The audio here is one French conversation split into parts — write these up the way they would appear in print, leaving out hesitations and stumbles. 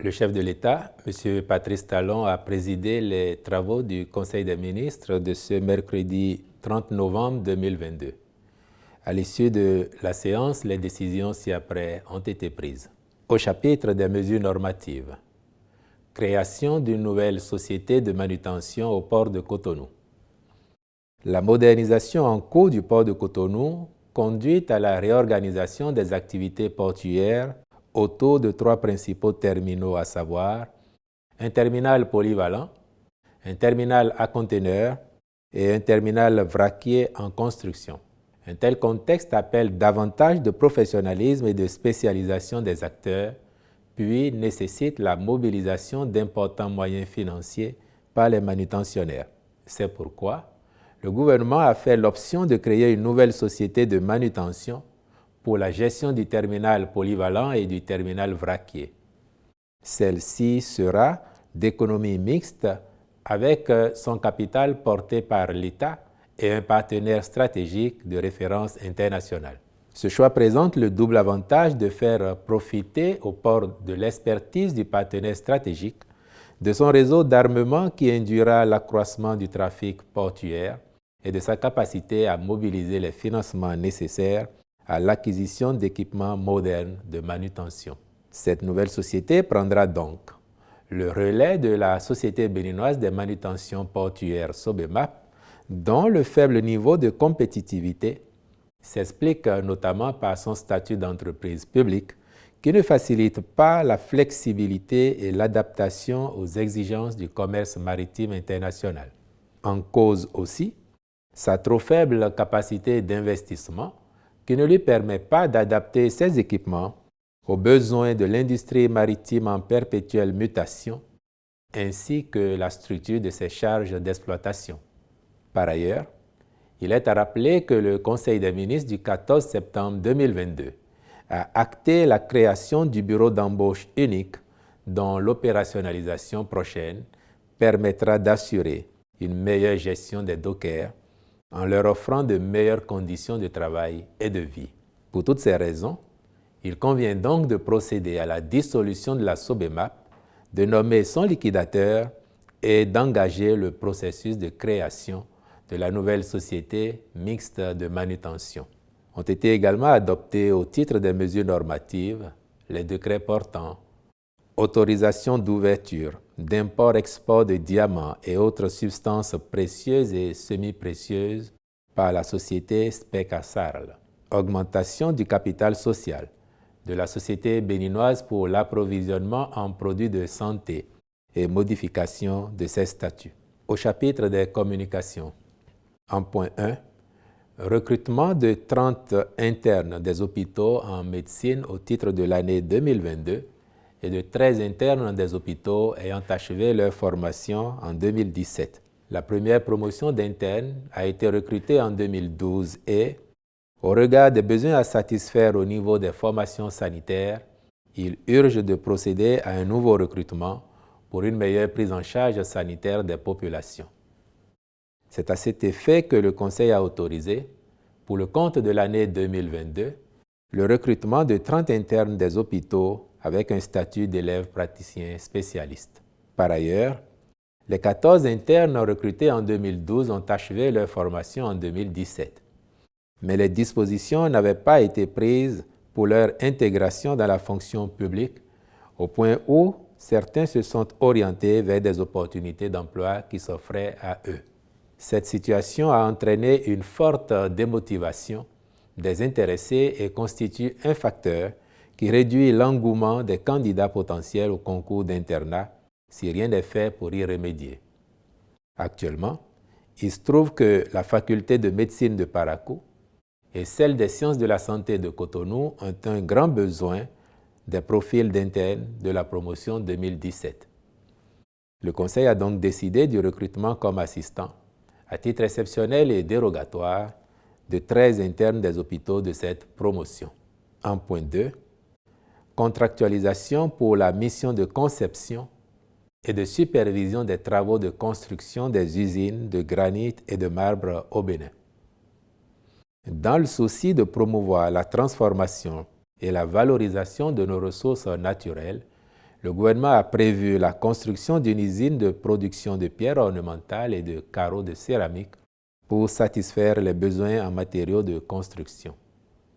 Le chef de l'État, M. Patrice Talon, a présidé les travaux du Conseil des ministres de ce mercredi 30 novembre 2022. À l'issue de la séance, les décisions ci-après ont été prises. Au chapitre des mesures normatives, création d'une nouvelle société de manutention au port de Cotonou. La modernisation en cours du port de Cotonou conduit à la réorganisation des activités portuaires autour de 3 principaux terminaux, à savoir un terminal polyvalent, un terminal à conteneurs et un terminal vraquier en construction. Un tel contexte appelle davantage de professionnalisme et de spécialisation des acteurs, puis nécessite la mobilisation d'importants moyens financiers par les manutentionnaires. C'est pourquoi le gouvernement a fait l'option de créer une nouvelle société de manutention pour la gestion du terminal polyvalent et du terminal vraquier. Celle-ci sera d'économie mixte avec son capital porté par l'État et un partenaire stratégique de référence internationale. Ce choix présente le double avantage de faire profiter au port de l'expertise du partenaire stratégique, de son réseau d'armement qui induira l'accroissement du trafic portuaire et de sa capacité à mobiliser les financements nécessaires à l'acquisition d'équipements modernes de manutention. Cette nouvelle société prendra donc le relais de la Société béninoise des manutentions portuaires Sobemap, dont le faible niveau de compétitivité s'explique notamment par son statut d'entreprise publique qui ne facilite pas la flexibilité et l'adaptation aux exigences du commerce maritime international. En cause aussi, sa trop faible capacité d'investissement qui ne lui permet pas d'adapter ses équipements aux besoins de l'industrie maritime en perpétuelle mutation, ainsi que la structure de ses charges d'exploitation. Par ailleurs, il est à rappeler que le Conseil des ministres du 14 septembre 2022 a acté la création du bureau d'embauche unique dont l'opérationnalisation prochaine permettra d'assurer une meilleure gestion des dockers en leur offrant de meilleures conditions de travail et de vie. Pour toutes ces raisons, il convient donc de procéder à la dissolution de la Sobemap, de nommer son liquidateur et d'engager le processus de création de la nouvelle société mixte de manutention. Ont été également adoptés au titre des mesures normatives les décrets portant autorisation d'ouverture, d'import-export de diamants et autres substances précieuses et semi-précieuses par la société SPEC-ASARL, augmentation du capital social de la Société béninoise pour l'approvisionnement en produits de santé et modification de ses statuts. Au chapitre des communications, en point 1, recrutement de 30 internes des hôpitaux en médecine au titre de l'année 2022 et de 13 internes des hôpitaux ayant achevé leur formation en 2017. La première promotion d'internes a été recrutée en 2012 et, au regard des besoins à satisfaire au niveau des formations sanitaires, il urge de procéder à un nouveau recrutement pour une meilleure prise en charge sanitaire des populations. C'est à cet effet que le Conseil a autorisé, pour le compte de l'année 2022, le recrutement de 30 internes des hôpitaux avec un statut d'élève praticien spécialiste. Par ailleurs, les 14 internes recrutés en 2012 ont achevé leur formation en 2017. Mais les dispositions n'avaient pas été prises pour leur intégration dans la fonction publique, au point où certains se sont orientés vers des opportunités d'emploi qui s'offraient à eux. Cette situation a entraîné une forte démotivation des intéressés et constitue un facteur qui réduit l'engouement des candidats potentiels au concours d'internat si rien n'est fait pour y remédier. Actuellement, il se trouve que la faculté de médecine de Parakou et celle des sciences de la santé de Cotonou ont un grand besoin des profils d'internes de la promotion 2017. Le Conseil a donc décidé du recrutement comme assistant, à titre exceptionnel et dérogatoire, de 13 internes des hôpitaux de cette promotion. En point 2, contractualisation pour la mission de conception et de supervision des travaux de construction des usines de granit et de marbre au Bénin. Dans le souci de promouvoir la transformation et la valorisation de nos ressources naturelles, le gouvernement a prévu la construction d'une usine de production de pierres ornementales et de carreaux de céramique pour satisfaire les besoins en matériaux de construction.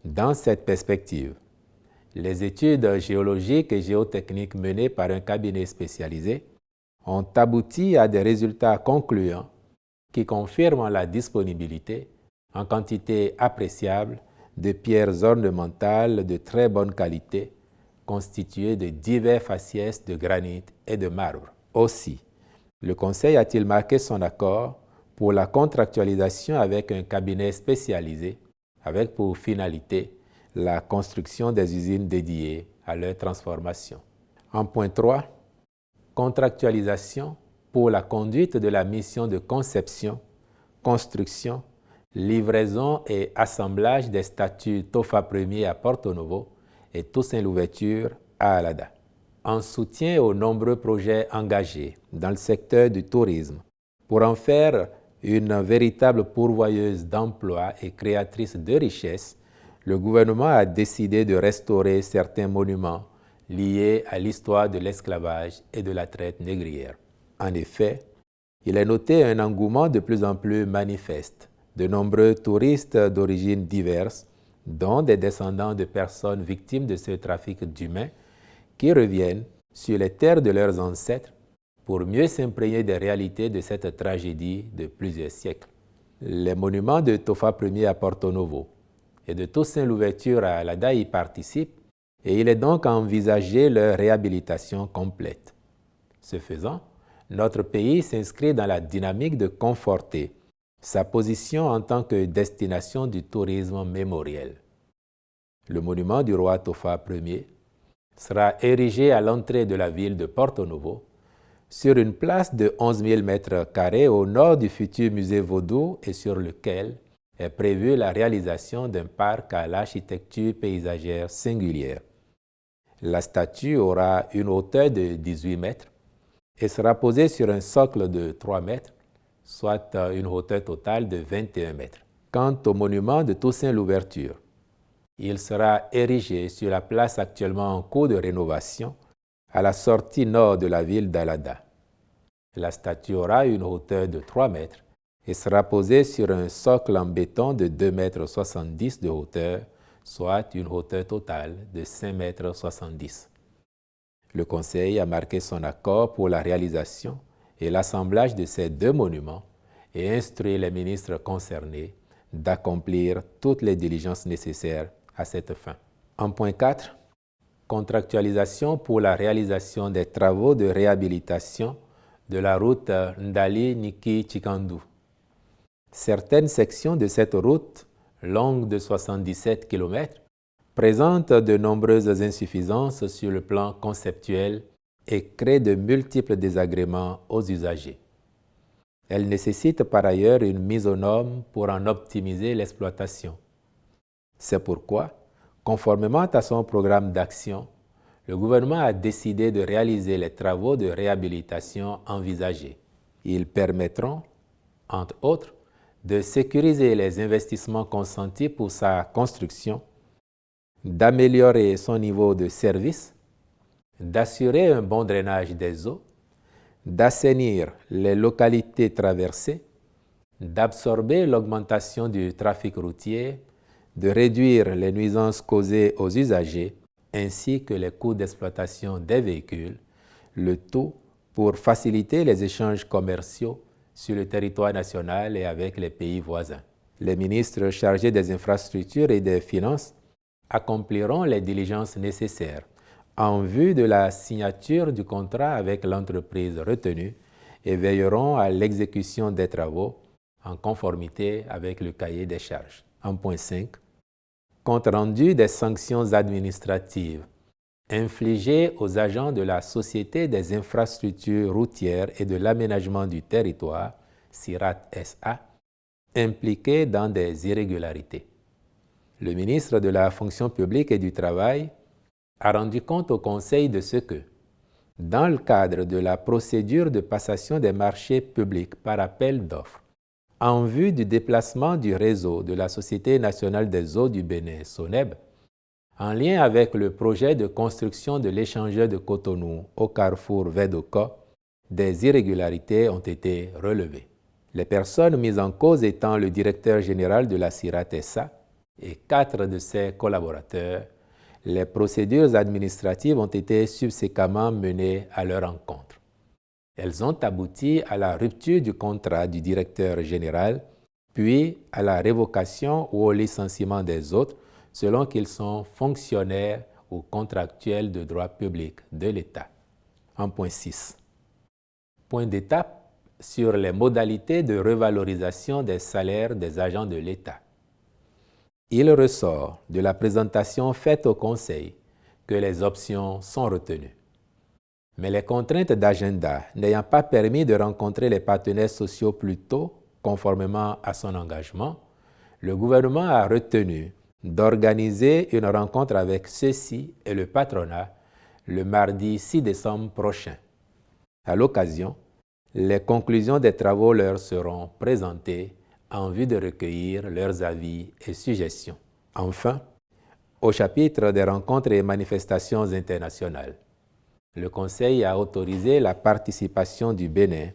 Dans cette perspective, les études géologiques et géotechniques menées par un cabinet spécialisé ont abouti à des résultats concluants qui confirment la disponibilité en quantité appréciable de pierres ornementales de très bonne qualité constituées de divers faciès de granit et de marbre. Aussi, le Conseil a-t-il marqué son accord pour la contractualisation avec un cabinet spécialisé avec pour finalité la construction des usines dédiées à leur transformation. En point 3, contractualisation pour la conduite de la mission de conception, construction, livraison et assemblage des statues Tofa Ier à Porto Novo et Toussaint Louverture à Alada. En soutien aux nombreux projets engagés dans le secteur du tourisme pour en faire une véritable pourvoyeuse d'emplois et créatrice de richesses, le gouvernement a décidé de restaurer certains monuments liés à l'histoire de l'esclavage et de la traite négrière. En effet, il est noté un engouement de plus en plus manifeste de nombreux touristes d'origines diverses, dont des descendants de personnes victimes de ce trafic d'humains, qui reviennent sur les terres de leurs ancêtres pour mieux s'imprégner des réalités de cette tragédie de plusieurs siècles. Les monuments de Tofa Ier à Porto Novo et de Toussaint Louverture à Alada y participent et il est donc envisagé leur réhabilitation complète. Ce faisant, notre pays s'inscrit dans la dynamique de conforter sa position en tant que destination du tourisme mémoriel. Le monument du roi Tofa Ier sera érigé à l'entrée de la ville de Porto Novo, sur une place de 11 000 m² au nord du futur musée vaudou et sur lequel est prévue la réalisation d'un parc à l'architecture paysagère singulière. La statue aura une hauteur de 18 mètres et sera posée sur un socle de 3 mètres, soit une hauteur totale de 21 mètres. Quant au monument de Toussaint Louverture, il sera érigé sur la place actuellement en cours de rénovation à la sortie nord de la ville d'Alada. La statue aura une hauteur de 3 mètres et sera posée sur un socle en béton de 2,70 m de hauteur, soit une hauteur totale de 5,70 m. Le Conseil a marqué son accord pour la réalisation et l'assemblage de ces deux monuments et instruit les ministres concernés d'accomplir toutes les diligences nécessaires à cette fin. En point 4, contractualisation pour la réalisation des travaux de réhabilitation de la route Ndali-Niki-Chikandu. Certaines sections de cette route, longue de 77 km, présentent de nombreuses insuffisances sur le plan conceptuel et créent de multiples désagréments aux usagers. Elle nécessite par ailleurs une mise aux normes pour en optimiser l'exploitation. C'est pourquoi, conformément à son programme d'action, le gouvernement a décidé de réaliser les travaux de réhabilitation envisagés. Ils permettront, entre autres, de sécuriser les investissements consentis pour sa construction, d'améliorer son niveau de service, d'assurer un bon drainage des eaux, d'assainir les localités traversées, d'absorber l'augmentation du trafic routier, de réduire les nuisances causées aux usagers ainsi que les coûts d'exploitation des véhicules, le tout pour faciliter les échanges commerciaux sur le territoire national et avec les pays voisins. Les ministres chargés des infrastructures et des finances accompliront les diligences nécessaires en vue de la signature du contrat avec l'entreprise retenue et veilleront à l'exécution des travaux en conformité avec le cahier des charges. En point 5, compte rendu des sanctions administratives infligées aux agents de la Société des infrastructures routières et de l'aménagement du territoire, SIRAT SA, impliqués dans des irrégularités. Le ministre de la Fonction publique et du Travail a rendu compte au Conseil de ce que, dans le cadre de la procédure de passation des marchés publics par appel d'offres, en vue du déplacement du réseau de la Société nationale des eaux du Bénin, SONEB, En lien avec le projet de construction de l'échangeur de Cotonou au carrefour Védoko, des irrégularités ont été relevées. Les personnes mises en cause étant le directeur général de la CIRAT-SA et 4 de ses collaborateurs. Les procédures administratives ont été subséquemment menées à leur encontre. Elles ont abouti à la rupture du contrat du directeur général, puis à la révocation ou au licenciement des autres, selon qu'ils sont fonctionnaires ou contractuels de droit public de l'État. 1.6. Point d'étape sur les modalités de revalorisation des salaires des agents de l'État. Il ressort de la présentation faite au Conseil que les options sont retenues. Mais les contraintes d'agenda n'ayant pas permis de rencontrer les partenaires sociaux plus tôt, conformément à son engagement, le gouvernement a retenu d'organiser une rencontre avec ceux-ci et le patronat le mardi 6 décembre prochain. À l'occasion, les conclusions des travaux leur seront présentées en vue de recueillir leurs avis et suggestions. Enfin, au chapitre des rencontres et manifestations internationales, le Conseil a autorisé la participation du Bénin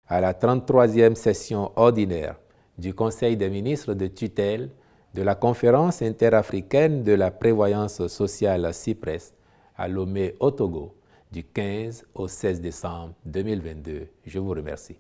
à la 33e session ordinaire du Conseil des ministres de tutelle de la Conférence interafricaine de la prévoyance sociale CIPRES à Lomé au Togo du 15 au 16 décembre 2022. Je vous remercie.